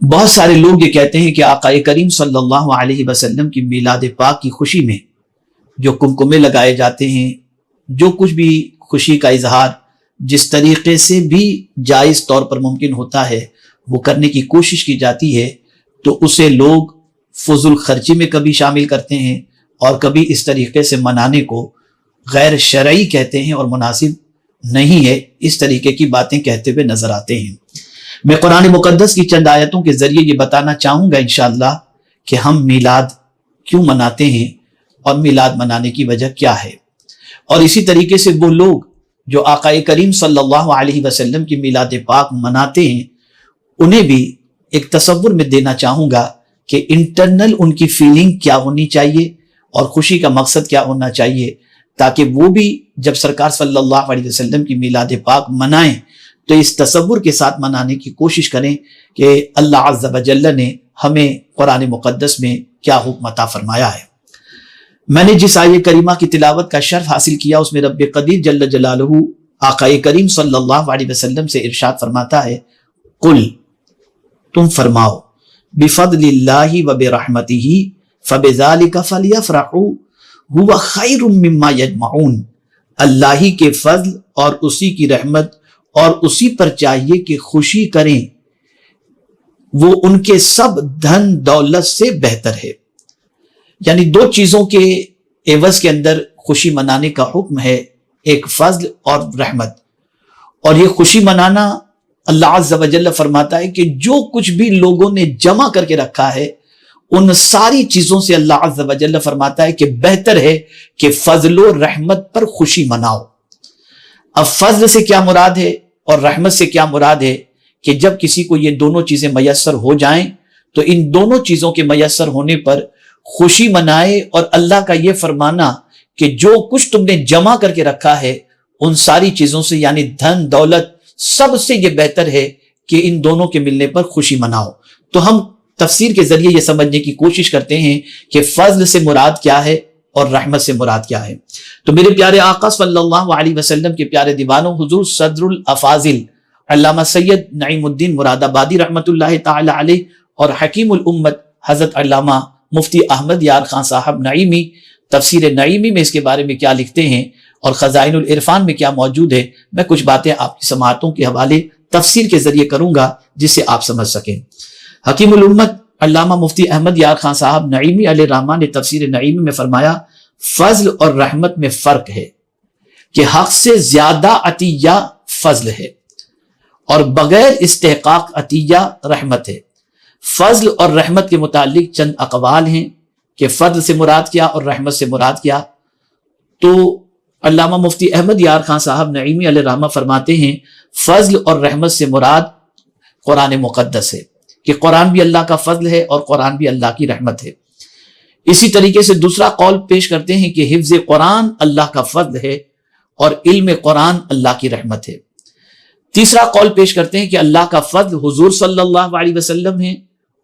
بہت سارے لوگ یہ کہتے ہیں کہ آقا کریم صلی اللہ علیہ وسلم کی میلاد پاک کی خوشی میں جو کمکمے لگائے جاتے ہیں، جو کچھ بھی خوشی کا اظہار جس طریقے سے بھی جائز طور پر ممکن ہوتا ہے وہ کرنے کی کوشش کی جاتی ہے، تو اسے لوگ فضول خرچی میں کبھی شامل کرتے ہیں اور کبھی اس طریقے سے منانے کو غیر شرعی کہتے ہیں اور مناسب نہیں ہے، اس طریقے کی باتیں کہتے ہوئے نظر آتے ہیں۔ میں قرآن مقدس کی چند آیتوں کے ذریعے یہ بتانا چاہوں گا انشاءاللہ کہ ہم میلاد کیوں مناتے ہیں اور میلاد منانے کی وجہ کیا ہے، اور اسی طریقے سے وہ لوگ جو آقا کریم صلی اللہ علیہ وسلم کی میلاد پاک مناتے ہیں انہیں بھی ایک تصور میں دینا چاہوں گا کہ انٹرنل ان کی فیلنگ کیا ہونی چاہیے اور خوشی کا مقصد کیا ہونا چاہیے، تاکہ وہ بھی جب سرکار صلی اللہ علیہ وسلم کی میلاد پاک منائیں تو اس تصور کے ساتھ منانے کی کوشش کریں کہ اللہ عز و جل نے ہمیں قرآن مقدس میں کیا حکم عطا فرمایا ہے۔ میں نے جس آیہ کریمہ کی تلاوت کا شرف حاصل کیا اس میں رب قدیر جل جلالہ آقا کریم صلی اللہ علیہ وسلم سے ارشاد فرماتا ہے، قل، تم فرماؤ، بفضل اللہ وبرحمتہ فبذالک فلیفرحوا هو خیر مما یجمعون، اللہ ہی کے فضل اور اسی کی رحمت اور اسی پر چاہیے کہ خوشی کریں، وہ ان کے سب دھن دولت سے بہتر ہے۔ یعنی دو چیزوں کے عوض کے اندر خوشی منانے کا حکم ہے، ایک فضل اور رحمت، اور یہ خوشی منانا اللہ عز و جل فرماتا ہے کہ جو کچھ بھی لوگوں نے جمع کر کے رکھا ہے ان ساری چیزوں سے اللہ عز و جل فرماتا ہے کہ بہتر ہے کہ فضل و رحمت پر خوشی مناؤ۔ اب فضل سے کیا مراد ہے اور رحمت سے کیا مراد ہے کہ جب کسی کو یہ دونوں چیزیں میسر ہو جائیں تو ان دونوں چیزوں کے میسر ہونے پر خوشی منائے، اور اللہ کا یہ فرمانا کہ جو کچھ تم نے جمع کر کے رکھا ہے ان ساری چیزوں سے یعنی دھن دولت سب سے یہ بہتر ہے کہ ان دونوں کے ملنے پر خوشی مناؤ۔ تو ہم تفسیر کے ذریعے یہ سمجھنے کی کوشش کرتے ہیں کہ فضل سے مراد کیا ہے اور رحمت سے مراد کیا ہے۔ تو میرے پیارے آقا صلی اللہ علیہ وسلم کے پیارے دیوانوں، حضور صدر الافاضل علامہ سید نعیم الدین مراد آبادی رحمۃ اللہ تعالی علیہ اور حکیم الامت حضرت علامہ مفتی احمد یار خان صاحب نعیمی تفسیر نعیمی میں اس کے بارے میں کیا لکھتے ہیں اور خزائن العرفان میں کیا موجود ہے، میں کچھ باتیں آپ کی سماعتوں کے حوالے تفسیر کے ذریعے کروں گا جس سے آپ سمجھ سکیں۔ حکیم الامت علامہ مفتی احمد یار خان صاحب نعیمی علیہ الرحمہ نے تفسیر نعیمی میں فرمایا، فضل اور رحمت میں فرق ہے کہ حق سے زیادہ عطیہ فضل ہے اور بغیر استحقاق عطیہ رحمت ہے۔ فضل اور رحمت کے متعلق چند اقوال ہیں کہ فضل سے مراد کیا اور رحمت سے مراد کیا۔ تو علامہ مفتی احمد یار خان صاحب نعیمی علیہ الرحمہ فرماتے ہیں، فضل اور رحمت سے مراد قرآن مقدس ہے، کہ قرآن بھی اللہ کا فضل ہے اور قرآن بھی اللہ کی رحمت ہے۔ اسی طریقے سے دوسرا قول پیش کرتے ہیں کہ حفظ قرآن اللہ کا فضل ہے اور علم قرآن اللہ کی رحمت ہے۔ تیسرا قول پیش کرتے ہیں کہ اللہ کا فضل حضور صلی اللہ علیہ وسلم ہے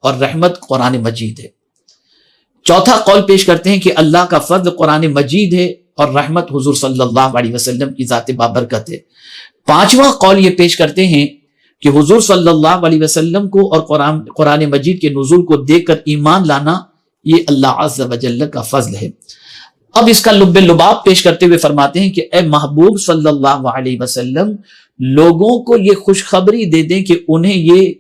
اور رحمت قرآن مجید ہے۔ چوتھا قول پیش کرتے ہیں کہ اللہ کا فضل قرآن مجید ہے اور رحمت حضور صلی اللہ علیہ وسلم کی ذات بابرکت ہے۔ پانچواں قول یہ پیش کرتے ہیں کہ حضور صلی اللہ علیہ وسلم کو اور قرآن مجید کے نزول کو دیکھ کر ایمان لانا یہ اللہ عز و جل کا فضل ہے۔ اب اس کا لب لباب پیش کرتے ہوئے فرماتے ہیں کہ اے محبوب صلی اللہ علیہ وسلم، لوگوں کو یہ خوشخبری دے دیں کہ انہیں یہ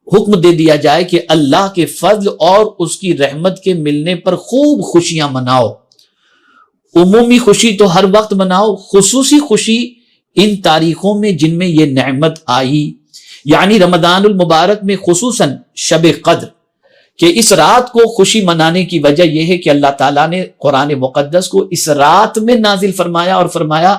حکم دے دیا جائے کہ اللہ کے فضل اور اس کی رحمت کے ملنے پر خوب خوشیاں مناؤ۔ عمومی خوشی تو ہر وقت مناؤ، خصوصی خوشی ان تاریخوں میں جن میں یہ نعمت آئی، یعنی رمضان المبارک میں خصوصاً شب قدر، کہ اس رات کو خوشی منانے کی وجہ یہ ہے کہ اللہ تعالیٰ نے قرآن مقدس کو اس رات میں نازل فرمایا اور فرمایا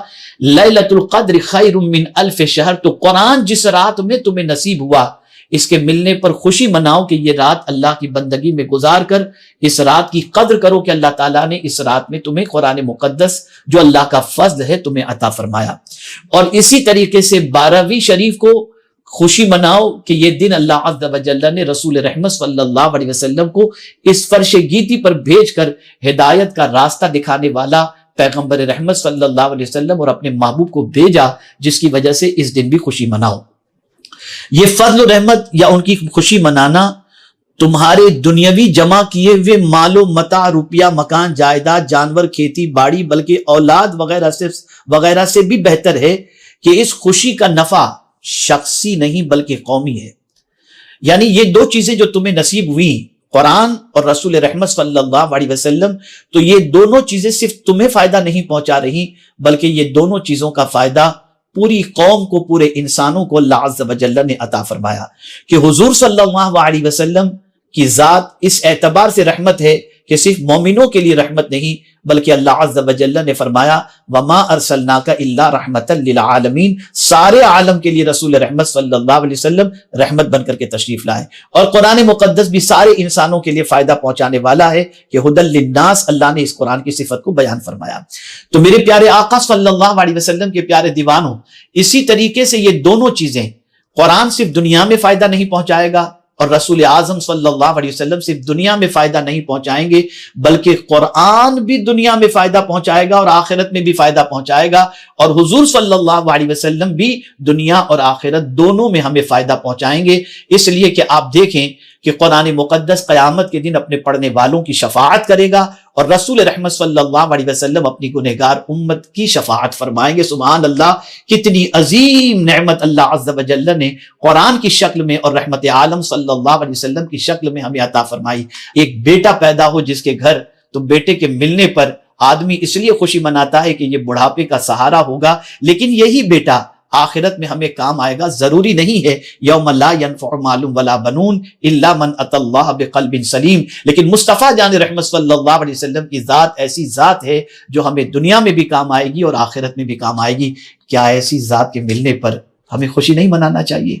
لیلۃ القدر خیر من الف شہر۔ تو قرآن جس رات میں تمہیں نصیب ہوا اس کے ملنے پر خوشی مناؤ کہ یہ رات اللہ کی بندگی میں گزار کر اس رات کی قدر کرو کہ اللہ تعالیٰ نے اس رات میں تمہیں قرآن مقدس جو اللہ کا فضل ہے تمہیں عطا فرمایا۔ اور اسی طریقے سے 12ویں شریف کو خوشی مناؤ کہ یہ دن اللہ عز و جل نے رسول رحمت صلی اللہ علیہ وسلم کو اس فرش گیتی پر بھیج کر ہدایت کا راستہ دکھانے والا پیغمبر رحمت صلی اللہ علیہ وسلم اور اپنے محبوب کو بھیجا، جس کی وجہ سے اس دن بھی خوشی مناؤ۔ یہ فضل و رحمت یا ان کی خوشی منانا تمہارے دنیاوی جمع کیے ہوئے مال و متاع، روپیہ، مکان، جائیداد، جانور، کھیتی باڑی، بلکہ اولاد وغیرہ سے بھی بہتر ہے کہ اس خوشی کا نفع شخصی نہیں بلکہ قومی ہے۔ یعنی یہ دو چیزیں جو تمہیں نصیب ہوئی، قرآن اور رسول رحمت صلی اللہ علیہ وسلم، تو یہ دونوں چیزیں صرف تمہیں فائدہ نہیں پہنچا رہی بلکہ یہ دونوں چیزوں کا فائدہ پوری قوم کو، پورے انسانوں کو اللہ عز و جل نے عطا فرمایا۔ کہ حضور صلی اللہ علیہ وسلم کی ذات اس اعتبار سے رحمت ہے کہ صرف مومنوں کے لیے رحمت نہیں بلکہ اللہ عز و جل نے فرمایا وَمَا أَرْسَلْنَاكَ إِلَّا رَحْمَةً لِلْعَالَمِينَ، سارے عالم کے لیے رسول رحمت صلی اللہ علیہ وسلم رحمت بن کر کے تشریف لائے۔ اور قرآن مقدس بھی سارے انسانوں کے لیے فائدہ پہنچانے والا ہے کہ ہدی للناس، اللہ نے اس قرآن کی صفت کو بیان فرمایا۔ تو میرے پیارے آقا صلی اللہ علیہ وسلم کے پیارے دیوانوں، اسی طریقے سے یہ دونوں چیزیں، قرآن صرف دنیا میں فائدہ نہیں پہنچائے گا اور رسول اعظم صلی اللہ علیہ وسلم صرف دنیا میں فائدہ نہیں پہنچائیں گے بلکہ قرآن بھی دنیا میں فائدہ پہنچائے گا اور آخرت میں بھی فائدہ پہنچائے گا، اور حضور صلی اللہ علیہ وسلم بھی دنیا اور آخرت دونوں میں ہمیں فائدہ پہنچائیں گے۔ اس لیے کہ آپ دیکھیں کہ قرآن مقدس قیامت کے دن اپنے پڑھنے والوں کی شفاعت کرے گا اور رسول رحمت صلی اللہ علیہ وسلم اپنی گنہگار امت کی شفاعت فرمائیں گے۔ سبحان اللہ، کتنی عظیم نعمت اللہ عز و جل نے قرآن کی شکل میں اور رحمت عالم صلی اللہ علیہ وسلم کی شکل میں ہمیں عطا فرمائی۔ ایک بیٹا پیدا ہو جس کے گھر، تو بیٹے کے ملنے پر آدمی اس لیے خوشی مناتا ہے کہ یہ بڑھاپے کا سہارا ہوگا، لیکن یہی بیٹا آخرت میں ہمیں کام آئے گا۔ ضروری نہیں ہے یوم لا ينفع مال ولا بنون الا من اتى اللہ بقلب سلیم، لیکن مصطفیٰ جان رحمت صلی اللہ علیہ وسلم کی ذات ایسی ذات ہے جو ہمیں دنیا میں بھی کام آئے گی اور آخرت میں بھی کام آئے گی۔ کیا ایسی ذات کے ملنے پر ہمیں خوشی نہیں منانا چاہیے؟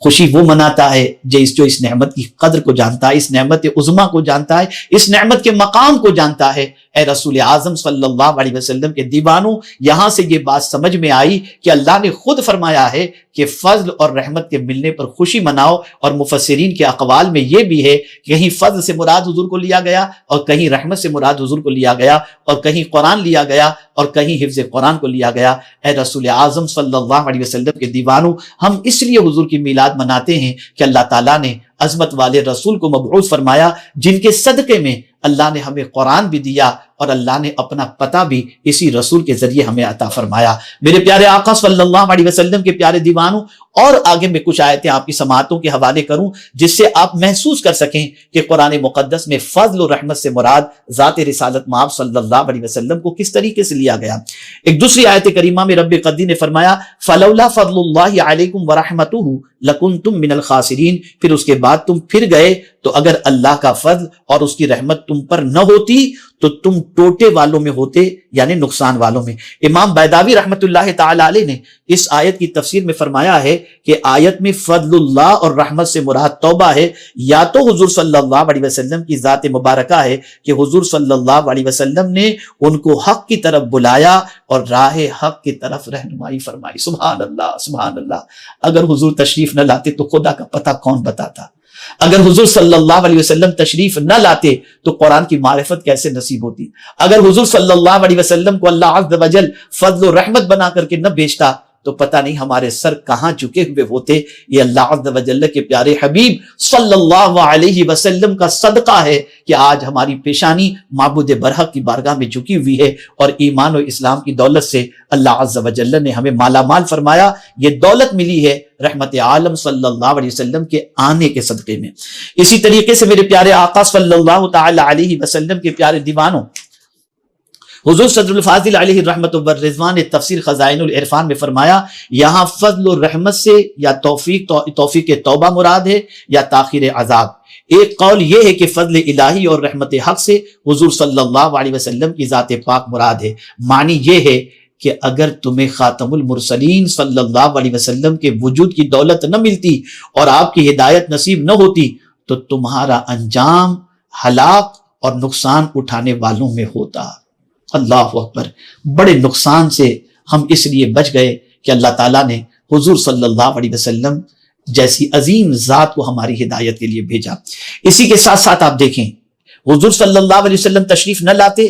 خوشی وہ مناتا ہے جو اس نعمت کی قدر کو جانتا ہے، اس نعمت عظمیٰ کو جانتا ہے، اس نعمت کے مقام کو جانتا ہے۔ اے رسول اعظم صلی اللہ علیہ وسلم کے دیوانوں، یہاں سے یہ بات سمجھ میں آئی کہ اللہ نے خود فرمایا ہے کہ فضل اور رحمت کے ملنے پر خوشی مناؤ، اور مفسرین کے اقوال میں یہ بھی ہے کہ کہیں فضل سے مراد حضور کو لیا گیا اور کہیں رحمت سے مراد حضور کو لیا گیا، اور کہیں قرآن لیا گیا اور کہیں حفظ قرآن کو لیا گیا۔ اے رسول اعظم صلی اللہ علیہ وسلم کے دیوانوں، ہم اس لیے حضور کی میلاد مناتے ہیں کہ اللہ تعالیٰ نے عظمت والے رسول کو مبعوث فرمایا، جن کے صدقے میں اللہ نے ہمیں قرآن بھی دیا اور اللہ نے اپنا پتہ بھی اسی رسول کے ذریعے ہمیں عطا فرمایا۔ میرے پیارے آقا صلی اللہ علیہ وسلم کے پیارے دیوانوں، اور آگے میں کچھ آیتیں آپ کی سماعتوں کے حوالے کروں جس سے آپ محسوس کر سکیں کہ قرآن مقدس میں فضل و رحمت سے مراد ذات رسالت مآب صلی اللہ علیہ وسلم کو کس طریقے سے لیا گیا۔ ایک دوسری آیت کریمہ میں رب قدیر نے فرمایا فَلَوْلَا فَضْلُ اللَّهِ عَلَيْكُمْ وَرَحْمَتُهُ لَكُنْتُمْ مِنَ الْخَاسِرِينَ، پھر اس کے بعد تم پھر گئے تو اگر اللہ کا فضل اور اس کی رحمت تم پر نہ ہوتی تو تم ٹوٹے والوں میں ہوتے، یعنی نقصان والوں میں۔ امام بیضاوی رحمت اللہ تعالی علیہ نے اس آیت کی تفسیر میں فرمایا ہے کہ آیت میں فضل اللہ اور رحمت سے مراد توبہ ہے، یا تو حضور صلی اللہ علیہ وسلم کی ذات مبارکہ ہے کہ حضور صلی اللہ علیہ وسلم نے ان کو حق کی طرف بلایا اور راہ حق کی طرف رہنمائی فرمائی۔ سبحان اللہ، سبحان اللہ۔ اگر حضور تشریف نہ لاتے تو خدا کا پتہ کون بتاتا؟ اگر حضور صلی اللہ علیہ وسلم تشریف نہ لاتے تو قرآن کی معرفت کیسے نصیب ہوتی؟ اگر حضور صلی اللہ علیہ وسلم کو اللہ عز و جل فضل و رحمت بنا کر کے نہ بھیجتا تو پتہ نہیں ہمارے سر کہاں جھکے ہوئے ہوتے۔ یہ اللہ عز و جل کے پیارے حبیب صلی اللہ علیہ وسلم کا صدقہ ہے کہ آج ہماری پیشانی معبود برحق کی بارگاہ میں جھکی ہوئی ہے، اور ایمان و اسلام کی دولت سے اللہ عز و جل نے ہمیں مالا مال فرمایا۔ یہ دولت ملی ہے رحمت عالم صلی اللہ علیہ وسلم کے آنے کے صدقے میں۔ اسی طریقے سے میرے پیارے آقا صلی اللہ تعالی علیہ وسلم کے پیارے دیوانوں، حضور صدر الفاضل علیہ رحمت والرضوان نے تفسیر خزائن العرفان میں فرمایا یہاں فضل و رحمت سے یا توفیق توبہ مراد ہے یا تاخیر عذاب۔ ایک قول یہ ہے کہ فضل الہی اور رحمت حق سے حضور صلی اللہ علیہ وسلم کی ذات پاک مراد ہے۔ معنی یہ ہے کہ اگر تمہیں خاتم المرسلین صلی اللہ علیہ وسلم کے وجود کی دولت نہ ملتی اور آپ کی ہدایت نصیب نہ ہوتی تو تمہارا انجام ہلاک اور نقصان اٹھانے والوں میں ہوتا۔ اللہ اکبر، بڑے نقصان سے ہم اس لیے بچ گئے کہ اللہ تعالیٰ نے حضور صلی اللہ علیہ وسلم جیسی عظیم ذات کو ہماری ہدایت کے لیے بھیجا۔ اسی کے ساتھ ساتھ آپ دیکھیں حضور صلی اللہ علیہ وسلم تشریف نہ لاتے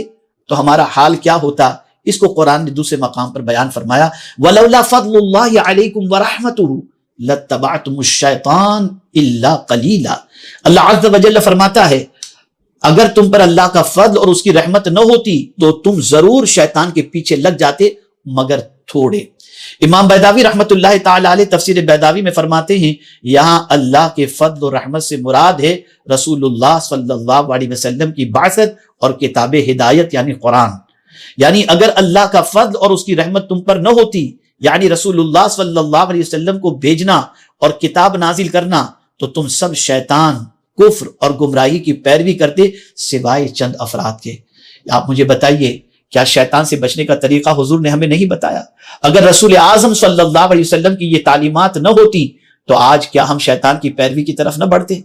تو ہمارا حال کیا ہوتا۔ اس کو قرآن نے دوسرے مقام پر بیان فرمایا وَلَوْلَا فَضْلُ اللَّهِ عَلَيْكُمْ وَرَحْمَتُهُ لَاتَّبَعْتُمُ الشَّيْطَانَ إِلَّا قَلِيلًا۔ اللہ عز و جل فرماتا ہے اگر تم پر اللہ کا فضل اور اس کی رحمت نہ ہوتی تو تم ضرور شیطان کے پیچھے لگ جاتے مگر تھوڑے۔ امام بیضاوی رحمت اللہ تعالی علیہ تفسیر بیضاوی میں فرماتے ہیں یہاں اللہ کے فضل و رحمت سے مراد ہے رسول اللہ صلی اللہ علیہ وسلم کی بعثت اور کتاب ہدایت یعنی قرآن۔ یعنی اگر اللہ کا فضل اور اس کی رحمت تم پر نہ ہوتی، یعنی رسول اللہ صلی اللہ علیہ وسلم کو بھیجنا اور کتاب نازل کرنا، تو تم سب شیطان، کفر اور گمراہی کی پیروی کرتے سوائے چند افراد کے۔ آپ مجھے بتائیے کیا شیطان سے بچنے کا طریقہ حضور نے ہمیں نہیں بتایا؟ اگر رسول اعظم صلی اللہ علیہ وسلم کی یہ تعلیمات نہ ہوتی تو آج کیا ہم شیطان کی پیروی کی طرف نہ بڑھتے؟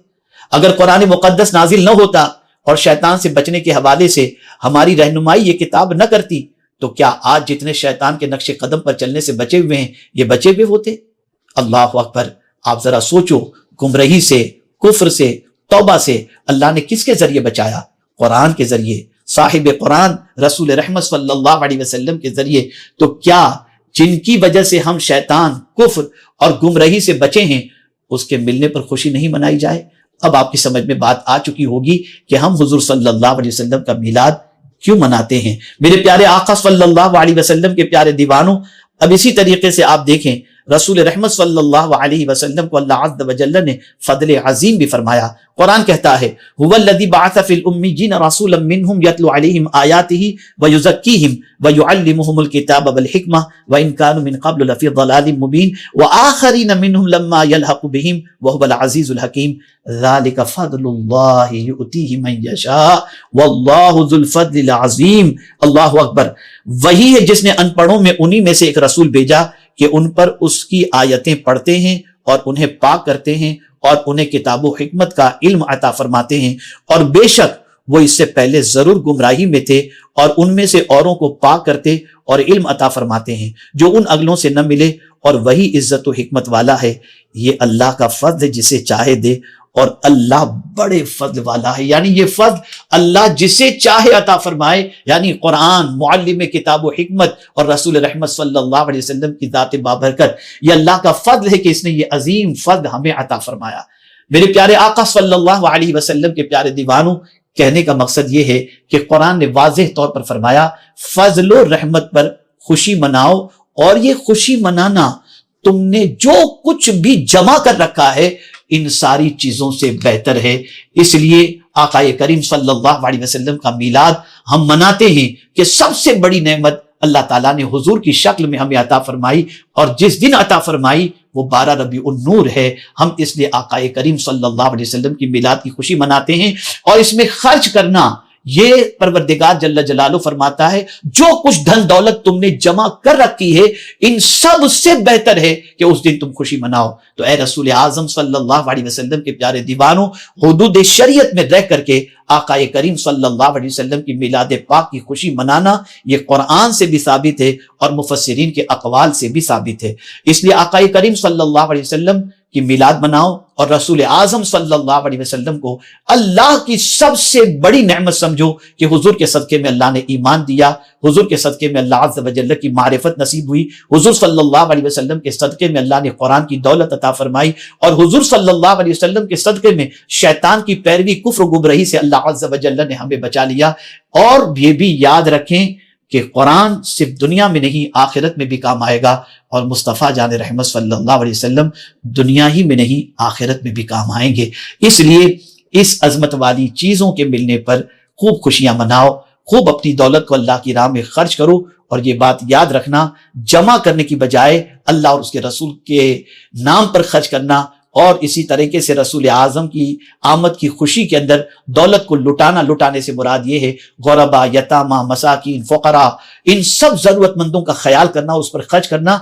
اگر قرآن مقدس نازل نہ ہوتا اور شیطان سے بچنے کے حوالے سے ہماری رہنمائی یہ کتاب نہ کرتی تو کیا آج جتنے شیطان کے نقش قدم پر چلنے سے بچے ہوئے ہیں یہ بچے ہوئے ہوتے؟ اللہ اکبر! آپ ذرا سوچو، گمراہی سے، کفر سے، توبہ سے اللہ نے کس کے ذریعے بچایا؟ قرآن کے ذریعے، صاحب قرآن رسول رحمت صلی اللہ علیہ وسلم کے ذریعے۔ تو کیا جن کی وجہ سے ہم شیطان، کفر اور گمراہی سے بچے ہیں اس کے ملنے پر خوشی نہیں منائی جائے؟ اب آپ کی سمجھ میں بات آ چکی ہوگی کہ ہم حضور صلی اللہ علیہ وسلم کا میلاد کیوں مناتے ہیں۔ میرے پیارے آقا صلی اللہ علیہ وسلم کے پیارے دیوانوں، اب اسی طریقے سے آپ دیکھیں رسول رحمت صلی اللہ علیہ وسلم کو اللہ عز و جل نے فضل عظیم بھی فرمایا۔ قرآن کہتا ہے هو الذی بعث فی الامیین رسولا منہم یتلو علیہم آیاتہ ویزکیہم ویعلمہم الکتاب والحکمہ وان کانوا من قبل لفی ضلال مبین وآخرین منہم لما یلحق بہم وہو العزیز الحکیم ذلک فضل اللہ یؤتیہ من یشاء واللہ ذو الفضل العظیم۔ اللہ اکبر! وہی ہے جس نے ان پڑھوں میں انہی میں سے ایک رسول بھیجا کہ ان پر اس کی آیتیں پڑھتے ہیں اور انہیں پاک کرتے ہیں اور انہیں کتاب و حکمت کا علم عطا فرماتے ہیں، اور بے شک وہ اس سے پہلے ضرور گمراہی میں تھے اور ان میں سے اوروں کو پاک کرتے اور علم عطا فرماتے ہیں جو ان اگلوں سے نہ ملے، اور وہی عزت و حکمت والا ہے۔ یہ اللہ کا فضل ہے جسے چاہے دے، اور اللہ بڑے فضل والا ہے۔ یعنی یہ فضل اللہ جسے چاہے عطا فرمائے، یعنی قرآن، معلم کتاب و حکمت اور رسول رحمت صلی اللہ علیہ وسلم کی ذات بابرکت، یہ اللہ کا فضل ہے کہ اس نے یہ عظیم فضل ہمیں عطا فرمایا۔ میرے پیارے آقا صلی اللہ علیہ وسلم کے پیارے دیوانوں، کہنے کا مقصد یہ ہے کہ قرآن نے واضح طور پر فرمایا فضل و رحمت پر خوشی مناؤ، اور یہ خوشی منانا تم نے جو کچھ بھی جمع کر رکھا ہے ان ساری چیزوں سے بہتر ہے۔ اس لیے آقا کریم صلی اللہ علیہ وسلم کا میلاد ہم مناتے ہیں کہ سب سے بڑی نعمت اللہ تعالیٰ نے حضور کی شکل میں ہمیں عطا فرمائی، اور جس دن عطا فرمائی وہ 12 ربیع النور ہے۔ ہم اس لیے آقا کریم صلی اللہ علیہ وسلم کی میلاد کی خوشی مناتے ہیں، اور اس میں خرچ کرنا، یہ پروردگار جل جلالہ فرماتا ہے جو کچھ دھن دولت تم نے جمع کر رکھی ہے ان سب سے بہتر ہے کہ اس دن تم خوشی مناؤ۔ تو اے رسول اعظم صلی اللہ علیہ وسلم کے پیارے دیوانوں، حدود شریعت میں رہ کر کے آقا کریم صلی اللہ علیہ وسلم کی میلاد پاک کی خوشی منانا یہ قرآن سے بھی ثابت ہے اور مفسرین کے اقوال سے بھی ثابت ہے۔ اس لیے آقا کریم صلی اللہ علیہ وسلم کی میلاد مناؤ، اور رسول اعظم صلی اللہ علیہ وسلم کو اللہ کی سب سے بڑی نعمت سمجھو کہ حضور کے صدقے میں اللہ نے ایمان دیا، حضور کے صدقے میں اللہ عز و جل کی معرفت نصیب ہوئی، حضور صلی اللہ علیہ وسلم کے صدقے میں اللہ نے قرآن کی دولت عطا فرمائی، اور حضور صلی اللہ علیہ وسلم کے صدقے میں شیطان کی پیروی، کفر و گمراہی سے اللہ عز و جل نے ہمیں بچا لیا۔ اور یہ بھی یاد رکھیں کہ قرآن صرف دنیا میں نہیں آخرت میں بھی کام آئے گا، اور مصطفیٰ جان رحمت صلی اللہ علیہ وسلم دنیا ہی میں نہیں آخرت میں بھی کام آئیں گے۔ اس لیے اس عظمت والی چیزوں کے ملنے پر خوب خوشیاں مناؤ، خوب اپنی دولت کو اللہ کی راہ میں خرچ کرو، اور یہ بات یاد رکھنا جمع کرنے کی بجائے اللہ اور اس کے رسول کے نام پر خرچ کرنا، اور اسی طریقے سے رسول اعظم کی آمد کی خوشی کے اندر دولت کو لٹانے سے مراد یہ ہے غربا، یتامہ، مساکین، فقراء، ان سب ضرورت مندوں کا خیال کرنا، اس پر خرچ کرنا۔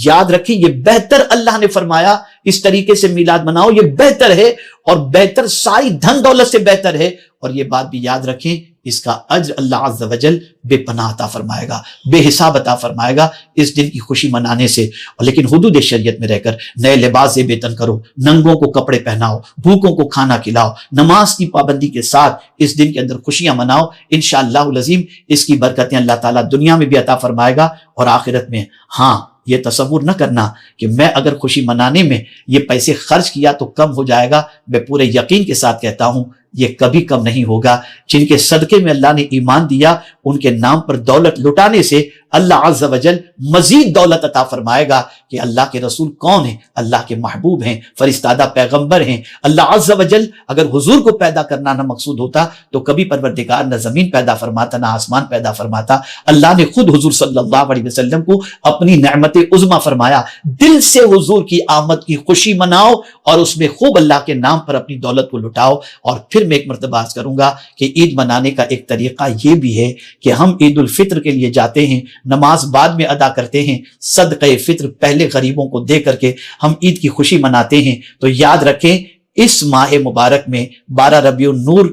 یاد رکھیں یہ بہتر، اللہ نے فرمایا اس طریقے سے میلاد مناؤ، یہ بہتر ہے، اور بہتر ساری دھن دولت سے بہتر ہے۔ اور یہ بات بھی یاد رکھیں اس کا اجر اللہ عز و جل بے پناہ عطا فرمائے گا، بے حساب عطا فرمائے گا اس دن کی خوشی منانے سے۔ لیکن حدود شریعت میں رہ کر نئے لباس بے تن کرو، ننگوں کو کپڑے پہناؤ، بھوکوں کو کھانا کھلاؤ، نماز کی پابندی کے ساتھ اس دن کے اندر خوشیاں مناؤ۔ انشاءاللہ العظیم اس کی برکتیں اللہ تعالیٰ دنیا میں بھی عطا فرمائے گا اور آخرت میں۔ ہاں، یہ تصور نہ کرنا کہ میں اگر خوشی منانے میں یہ پیسے خرچ کیا تو کم ہو جائے گا. میں پورے یقین کے ساتھ کہتا ہوں یہ کبھی کم نہیں ہوگا. جن کے صدقے میں اللہ نے ایمان دیا ان کے نام پر دولت لٹانے سے اللہ عز و جل مزید دولت عطا فرمائے گا. کہ اللہ کے رسول کون ہیں؟ اللہ کے محبوب ہیں، فرستادہ پیغمبر ہیں. اللہ عز و جل اگر حضور کو پیدا کرنا نہ مقصود ہوتا تو کبھی پروردگار نہ زمین پیدا فرماتا نہ آسمان پیدا فرماتا. اللہ نے خود حضور صلی اللہ علیہ وسلم کو اپنی نعمت عظمیٰ فرمایا. دل سے حضور کی آمد کی خوشی مناؤ اور اس میں خوب اللہ کے نام پر اپنی دولت کو لٹاؤ. اور پھر میں ایک مرتبہ عرض کروں گا کہ عید منانے کا ایک طریقہ یہ بھی ہے کہ ہم عید الفطر کے لیے جاتے ہیں، نماز بعد میں ادا کرتے ہیں، صدقہ فطر پہلے غریبوں کو دے کر کے ہم عید کی خوشی مناتے ہیں. تو یاد رکھیں اس ماہ مبارک میں 12 ربیع النور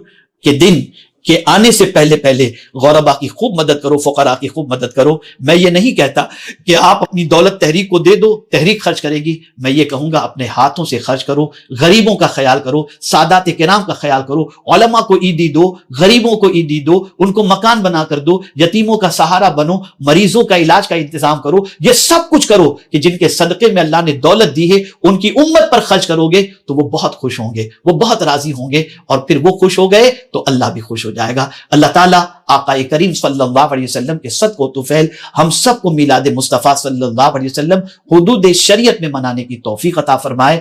کے دن کہ آنے سے پہلے غربا کی خوب مدد کرو، فقراء کی خوب مدد کرو. میں یہ نہیں کہتا کہ آپ اپنی دولت تحریک کو دے دو، تحریک خرچ کرے گی. میں یہ کہوں گا اپنے ہاتھوں سے خرچ کرو، غریبوں کا خیال کرو، سادات کرام کا خیال کرو، علماء کو عیدی دو، غریبوں کو عیدی دو، ان کو مکان بنا کر دو، یتیموں کا سہارا بنو، مریضوں کا علاج کا انتظام کرو. یہ سب کچھ کرو کہ جن کے صدقے میں اللہ نے دولت دی ہے ان کی امت پر خرچ کرو گے تو وہ بہت خوش ہوں گے، وہ بہت راضی ہوں گے. اور پھر وہ خوش ہو گئے تو اللہ بھی خوش ہو جائے گا. اللہ تعالیٰ آقا کریم صلی اللہ علیہ وسلم کے صدق و طفیل ہم سب کو میلاد مصطفیٰ صلی اللہ علیہ وسلم حدود شریعت میں منانے کی توفیق عطا فرمائے.